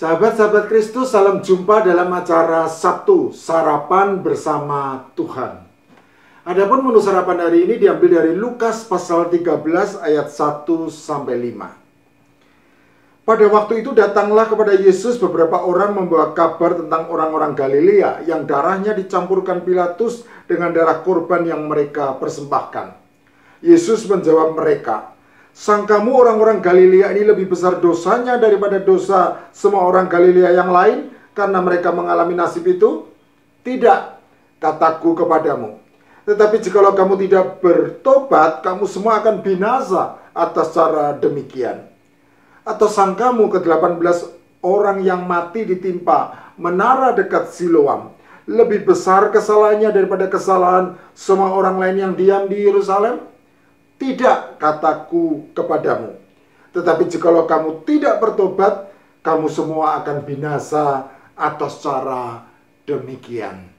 Sahabat-sahabat Kristus, salam jumpa dalam acara Sabtu Sarapan Bersama Tuhan. Adapun menu sarapan hari ini diambil dari Lukas pasal 13 ayat 1-5. Pada waktu itu datanglah kepada Yesus beberapa orang membawa kabar tentang orang-orang Galilea yang darahnya dicampurkan Pilatus dengan darah korban yang mereka persembahkan. Yesus menjawab mereka, "Sangkamu orang-orang Galilea ini lebih besar dosanya daripada dosa semua orang Galilea yang lain karena mereka mengalami nasib itu? Tidak, kataku kepadamu. Tetapi jikalau kamu tidak bertobat, kamu semua akan binasa atas cara demikian. Atau sangkamu ke-18 orang yang mati ditimpa menara dekat Siloam lebih besar kesalahannya daripada kesalahan semua orang lain yang diam di Yerusalem? Tidak, kataku kepadamu. Tetapi jikalau kamu tidak bertobat, kamu semua akan binasa atas cara demikian."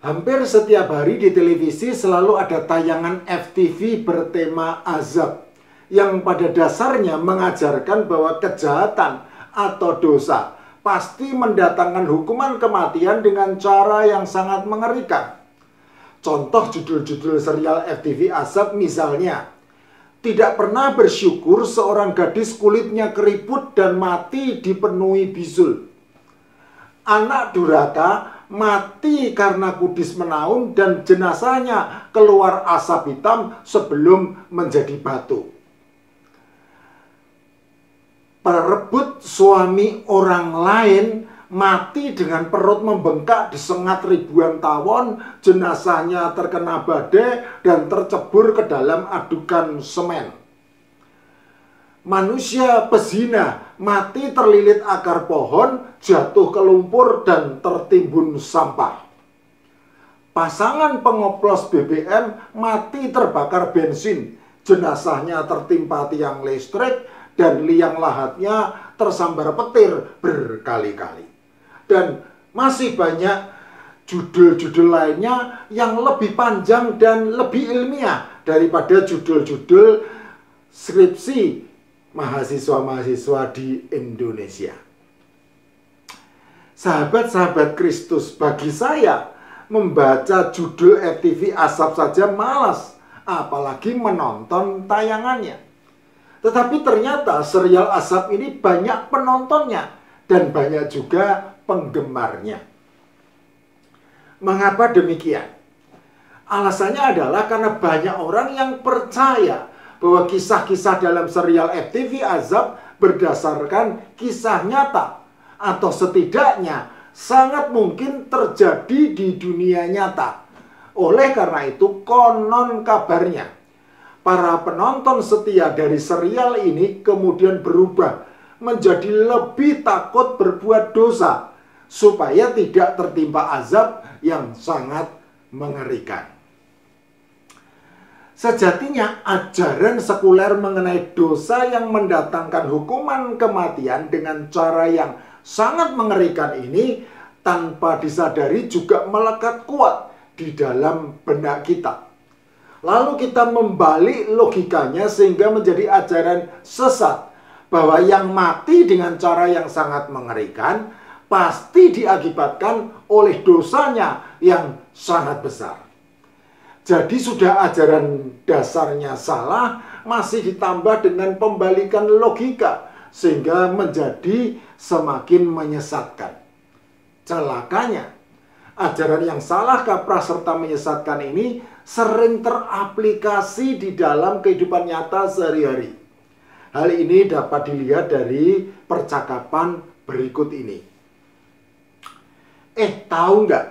Hampir setiap hari di televisi selalu ada tayangan FTV bertema azab, yang pada dasarnya mengajarkan bahwa kejahatan atau dosa pasti mendatangkan hukuman kematian dengan cara yang sangat mengerikan. Contoh judul-judul serial FTV azab misalnya, "Tidak pernah bersyukur seorang gadis kulitnya keriput dan mati dipenuhi bisul." "Anak durhaka mati karena kudis menaun dan jenazahnya keluar asap hitam sebelum menjadi batu." "Perebut suami orang lain mati dengan perut membengkak disengat ribuan tawon, jenazahnya terkena badai dan tercebur ke dalam adukan semen." "Manusia pezina mati terlilit akar pohon, jatuh ke lumpur dan tertimbun sampah." "Pasangan pengoplos BBM mati terbakar bensin, jenazahnya tertimpa tiang listrik dan liang lahatnya tersambar petir berkali-kali." Dan masih banyak judul-judul lainnya yang lebih panjang dan lebih ilmiah daripada judul-judul skripsi mahasiswa-mahasiswa di Indonesia. Sahabat-sahabat Kristus, bagi saya membaca judul FTV Azab saja malas, apalagi menonton tayangannya. Tetapi ternyata serial Azab ini banyak penontonnya dan banyak juga penggemarnya. Mengapa demikian? Alasannya adalah karena banyak orang yang percaya bahwa kisah-kisah dalam serial FTV Azab berdasarkan kisah nyata, atau setidaknya sangat mungkin terjadi di dunia nyata. Oleh karena itu, konon kabarnya para penonton setia dari serial ini kemudian berubah menjadi lebih takut berbuat dosa supaya tidak tertimpa azab yang sangat mengerikan. Sejatinya ajaran sekuler mengenai dosa yang mendatangkan hukuman kematian dengan cara yang sangat mengerikan ini tanpa disadari juga melekat kuat di dalam benak kita. Lalu kita membalik logikanya sehingga menjadi ajaran sesat bahwa yang mati dengan cara yang sangat mengerikan pasti diakibatkan oleh dosanya yang sangat besar. Jadi sudah ajaran dasarnya salah, masih ditambah dengan pembalikan logika sehingga menjadi semakin menyesatkan. Celakanya, ajaran yang salah, kaprah, serta menyesatkan ini sering teraplikasi di dalam kehidupan nyata sehari-hari. Hal ini dapat dilihat dari percakapan berikut ini. Tahu nggak?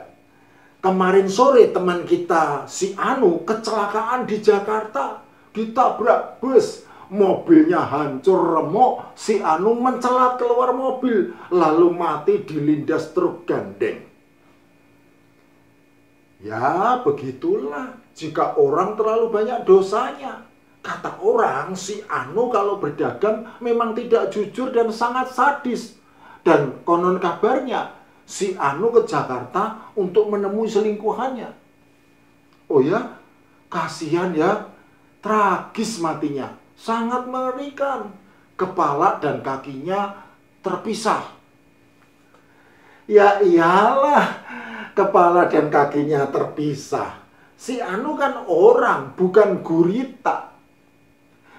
Kemarin sore teman kita si Anu kecelakaan di Jakarta, ditabrak bus. Mobilnya hancur remuk, si Anu mencelat keluar mobil, lalu mati dilindas truk gandeng. Ya, begitulah jika orang terlalu banyak dosanya. Kata orang, si Anu kalau berdagang memang tidak jujur dan sangat sadis. Dan konon kabarnya, si Anu ke Jakarta untuk menemui selingkuhannya. Oh ya, kasihan ya, tragis matinya. Sangat mengerikan. kepala dan kakinya terpisah. Ya iyalah, kepala dan kakinya terpisah. Si anu kan orang, bukan gurita.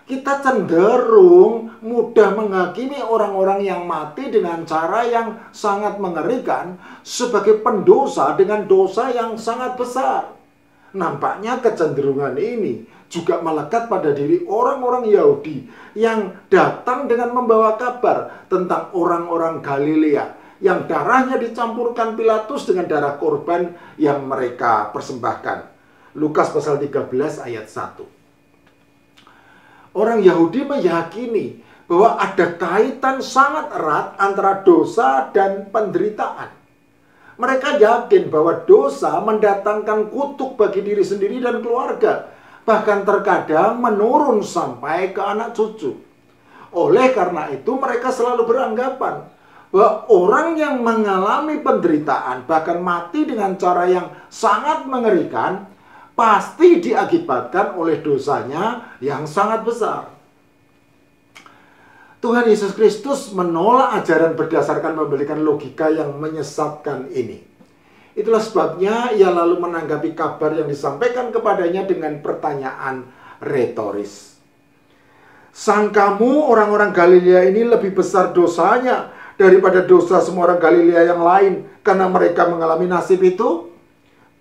Kita cenderung mudah menghakimi orang-orang yang mati dengan cara yang sangat mengerikan sebagai pendosa dengan dosa yang sangat besar. Nampaknya kecenderungan ini juga melekat pada diri orang-orang Yahudi yang datang dengan membawa kabar tentang orang-orang Galilea yang darahnya dicampurkan Pilatus dengan darah korban yang mereka persembahkan. Lukas pasal 13 ayat 1. Orang Yahudi meyakini bahwa ada kaitan sangat erat antara dosa dan penderitaan. Mereka yakin bahwa dosa mendatangkan kutuk bagi diri sendiri dan keluarga, bahkan terkadang menurun sampai ke anak cucu. Oleh karena itu mereka selalu beranggapan bahwa orang yang mengalami penderitaan, bahkan mati dengan cara yang sangat mengerikan, pasti diakibatkan oleh dosanya yang sangat besar. Tuhan Yesus Kristus menolak ajaran berdasarkan memberikan logika yang menyesatkan ini. Itulah sebabnya ia lalu menanggapi kabar yang disampaikan kepadanya dengan pertanyaan retoris. Sangkamu orang-orang Galilea ini lebih besar dosanya daripada dosa semua orang Galilea yang lain karena mereka mengalami nasib itu?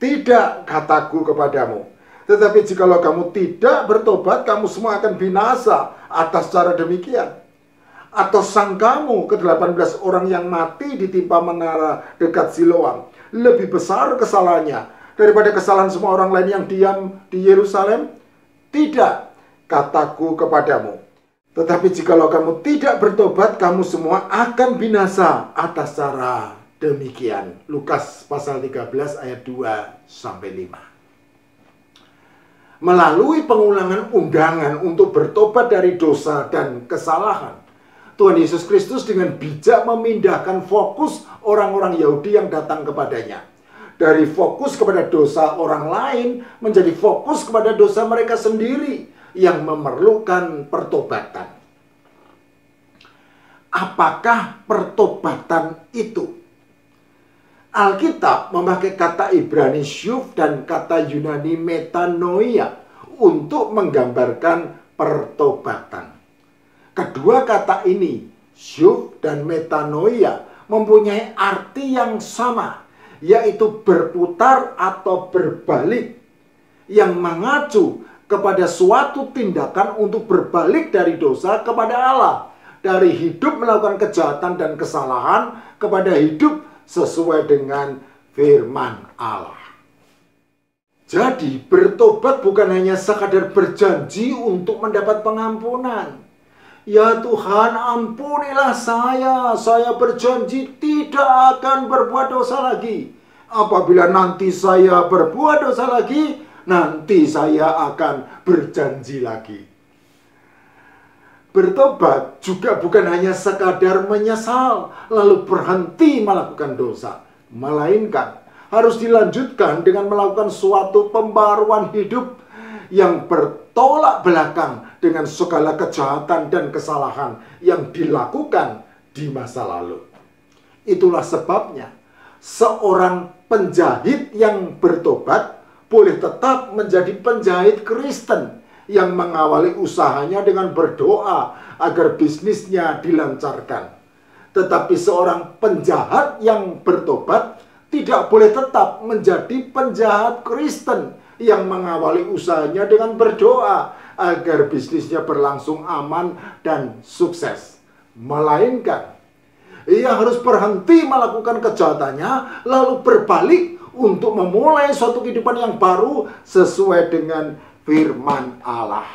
Tidak, kataku kepadamu. Tetapi jikalau kamu tidak bertobat, kamu semua akan binasa atas cara demikian. Atau sangkamu ke-18 orang yang mati ditimpa menara dekat Siloam lebih besar kesalahannya daripada kesalahan semua orang lain yang diam di Yerusalem? Tidak, kataku kepadamu. Tetapi jikalau kamu tidak bertobat, kamu semua akan binasa atas cara demikian. Lukas pasal 13 ayat 2-5. Melalui pengulangan undangan untuk bertobat dari dosa dan kesalahan, Tuhan Yesus Kristus dengan bijak memindahkan fokus orang-orang Yahudi yang datang kepadanya. Dari fokus kepada dosa orang lain menjadi fokus kepada dosa mereka sendiri yang memerlukan pertobatan. Apakah pertobatan itu? Alkitab memakai kata Ibrani syuf dan kata Yunani metanoia untuk menggambarkan pertobatan. Kedua kata ini, syuf dan metanoia, mempunyai arti yang sama, yaitu berputar atau berbalik, yang mengacu kepada suatu tindakan untuk berbalik dari dosa kepada Allah, dari hidup melakukan kejahatan dan kesalahan kepada hidup sesuai dengan firman Allah. Jadi bertobat bukan hanya sekadar berjanji untuk mendapat pengampunan. Ya Tuhan, ampunilah saya berjanji tidak akan berbuat dosa lagi. Apabila nanti saya berbuat dosa lagi, nanti saya akan berjanji lagi. Bertobat juga bukan hanya sekadar menyesal lalu berhenti melakukan dosa, melainkan harus dilanjutkan dengan melakukan suatu pembaruan hidup yang bertolak belakang dengan segala kejahatan dan kesalahan yang dilakukan di masa lalu. Itulah sebabnya seorang penjahit yang bertobat boleh tetap menjadi penjahit Kristen yang mengawali usahanya dengan berdoa agar bisnisnya dilancarkan. Tetapi seorang penjahat yang bertobat tidak boleh tetap menjadi penjahat Kristen yang mengawali usahanya dengan berdoa agar bisnisnya berlangsung aman dan sukses. Melainkan, ia harus berhenti melakukan kejahatannya lalu berbalik untuk memulai suatu kehidupan yang baru sesuai dengan firman Allah.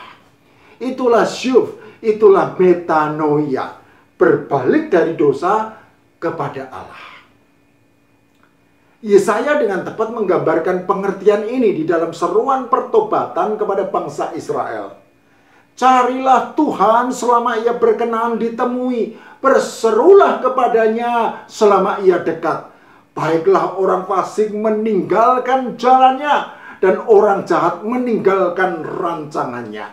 Itulah syuf, itulah metanoia, berbalik dari dosa kepada Allah. Yesaya dengan tepat menggambarkan pengertian ini di dalam seruan pertobatan kepada bangsa Israel. Carilah Tuhan selama ia berkenan ditemui, berserulah kepadanya selama ia dekat. Baiklah orang fasik meninggalkan jalannya, dan orang jahat meninggalkan rancangannya.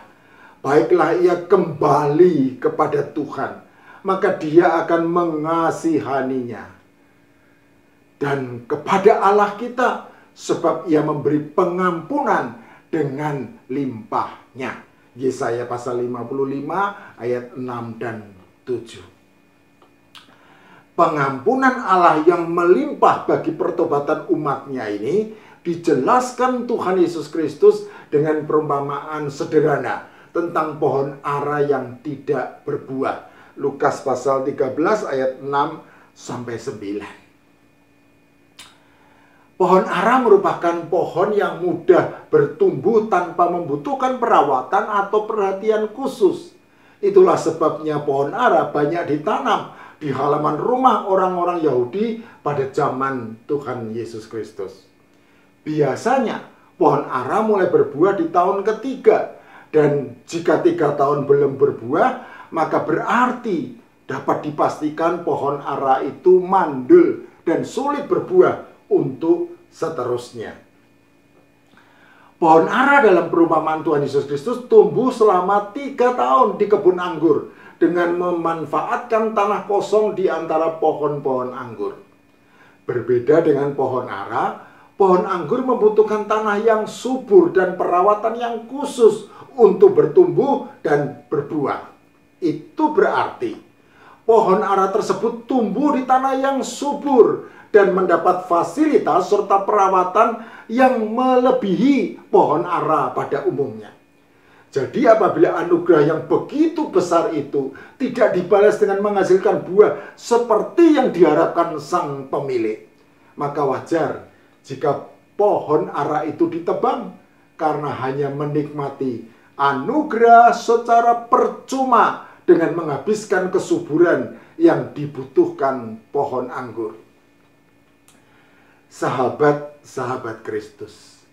baiklah ia kembali kepada Tuhan, maka dia akan mengasihaninya. Dan kepada Allah kita, sebab ia memberi pengampunan dengan limpahnya. Yesaya pasal 55 ayat 6 dan 7. Pengampunan Allah yang melimpah bagi pertobatan umatnya ini dijelaskan Tuhan Yesus Kristus dengan perumpamaan sederhana tentang pohon ara yang tidak berbuah. Lukas pasal 13 ayat 6 sampai 9. Pohon ara merupakan pohon yang mudah bertumbuh tanpa membutuhkan perawatan atau perhatian khusus. Itulah sebabnya pohon ara banyak ditanam di halaman rumah orang-orang Yahudi pada zaman Tuhan Yesus Kristus. Biasanya pohon ara mulai berbuah di tahun ketiga, dan jika 3 tahun belum berbuah, maka berarti dapat dipastikan pohon ara itu mandul dan sulit berbuah untuk seterusnya. Pohon ara dalam perumpamaan Tuhan Yesus Kristus tumbuh selama 3 tahun di kebun anggur dengan memanfaatkan tanah kosong di antara pohon-pohon anggur. Berbeda dengan pohon ara, pohon anggur membutuhkan tanah yang subur dan perawatan yang khusus untuk bertumbuh dan berbuah. Itu berarti pohon ara tersebut tumbuh di tanah yang subur dan mendapat fasilitas serta perawatan yang melebihi pohon ara pada umumnya. Jadi apabila anugerah yang begitu besar itu tidak dibalas dengan menghasilkan buah seperti yang diharapkan sang pemilik, maka wajar jika pohon ara itu ditebang karena hanya menikmati anugerah secara percuma dengan menghabiskan kesuburan yang dibutuhkan pohon anggur. Sahabat-sahabat Kristus,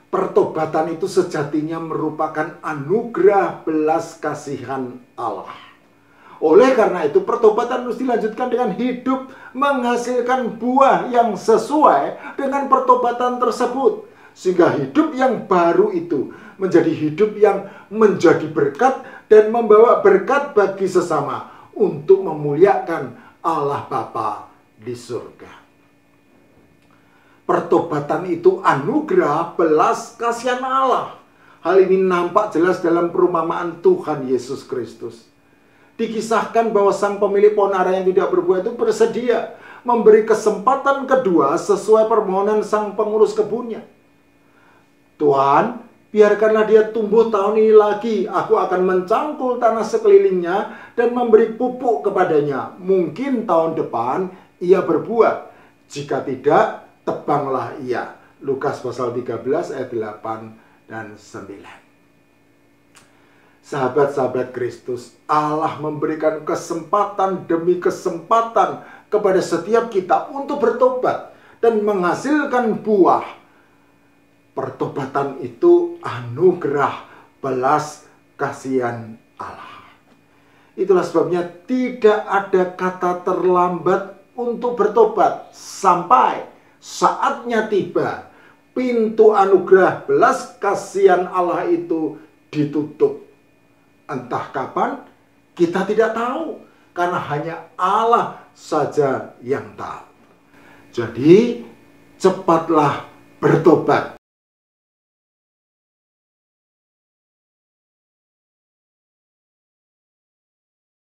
pertobatan itu sejatinya merupakan anugerah belas kasihan Allah. Oleh karena itu, pertobatan harus dilanjutkan dengan hidup menghasilkan buah yang sesuai dengan pertobatan tersebut. Sehingga hidup yang baru itu menjadi hidup yang menjadi berkat dan membawa berkat bagi sesama untuk memuliakan Allah Bapa di surga. Pertobatan itu anugerah belas kasihan Allah. Hal ini nampak jelas dalam perumpamaan Tuhan Yesus Kristus. Dikisahkan bahwa sang pemilik pohon ara yang tidak berbuah itu bersedia memberi kesempatan kedua sesuai permohonan sang pengurus kebunnya. Tuhan, biarkanlah dia tumbuh tahun ini lagi. Aku akan mencangkul tanah sekelilingnya dan memberi pupuk kepadanya. Mungkin tahun depan ia berbuah. Jika tidak, tebanglah ia. Lukas pasal 13 ayat 8 dan 9. Sahabat-sahabat Kristus, Allah memberikan kesempatan demi kesempatan kepada setiap kita untuk bertobat dan menghasilkan buah. Pertobatan itu anugerah belas kasihan Allah. Itulah sebabnya tidak ada kata terlambat untuk bertobat sampai saatnya tiba. Pintu anugerah belas kasihan Allah itu ditutup. Entah kapan, kita tidak tahu. Karena hanya Allah saja yang tahu. Jadi, cepatlah bertobat.